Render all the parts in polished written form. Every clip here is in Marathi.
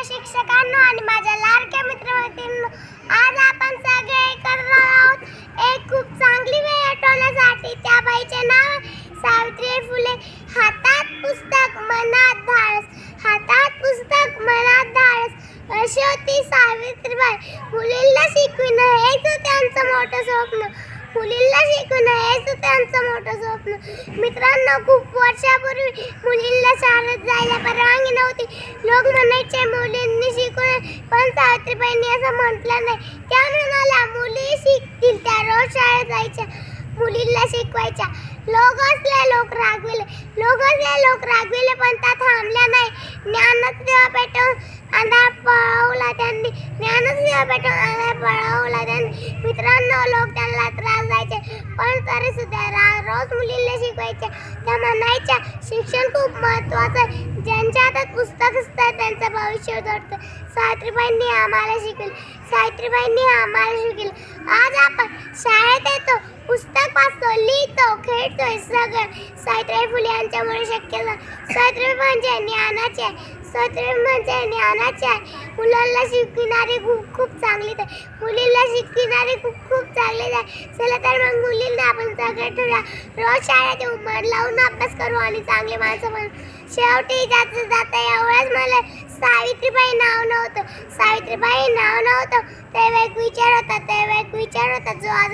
प्रिय शिक्षकांनो आणि माझ्या लाडक्या मित्रमैत्रिणींनो, आज आपण सगळे करणार आहोत एक खूप चांगली वेळ आठवण्यासाठी. त्या बाईचे नाव सावित्रीबाई फुले. हातात पुस्तक मनात धाडस, हातात पुस्तक मनात धाडस अशी होती सावित्रीबाई. मुलींना शिकविणं हेच त्यांचं मोठं स्वप्न, मुलींना शिकवणं हेच त्यांचं मोठं स्वप्न. मित्रांनो, खूप वर्षापूर्वी मुलींना शाळेत जायला परवानगी नव्हती. लोक म्हणायचे मुलींनी शिकू नये, पण सावित्रीबाईंनी असं म्हटलं नाही. त्या म्हणाल्या मुली शिकतील, त्या रोज शाळेत जायच्या, मुलींना शिकवायच्या. लोक रागविले, पण त्या थांबल्या नाही. ज्ञानच दिवा पेटवून अंधार पळवला त्यांनी, मित्रांनो, लोक त्यांना त्रास द्यायचे, पण तरी सुद्धा रोज मुलींना शिकवायच्या. त्या म्हणायच्या शिक्षण खूप महत्त्वाचं आहे, ज्यांच्या हातात पुस्तक असतं त्यांचं भविष्य उजळतं. सावित्रीबाईंनी आम्हाला शिकवलं. आज आपण शाळेत येतो, पुस्तक वाचतो, लिहितो, खेळतोय, सगळं सावित्रीबाई फुले यांच्यामुळे शक्य झालं. सावित्रीबाई म्हणजे ज्ञानाचे आहे. मुलांना शिकविणारी खूप चांगली आहे, मुलींना शिकविणारी खूप चांगली आहे. चला तर मग मुलींना आपण सगळे ठेवूया, रोज शाळेत येऊ, मन लावून अभ्यास करू आणि चांगली माणसं बनू. शेवटी जाता एवढंच मला सावित्रीबाई नाव नव्हतं. तेव्हा एक विचार होता जो आज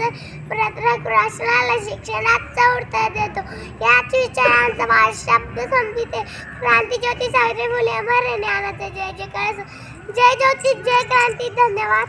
प्रत्येक राष्ट्राला शिक्षणाचा उत्तर देतो. याच विचारांचा माझा शब्द संपविते. क्रांतीज्योती सावित्रीबाई फुले अमर ज्ञानाचे जय जय ज्योती, जय क्रांती. धन्यवाद.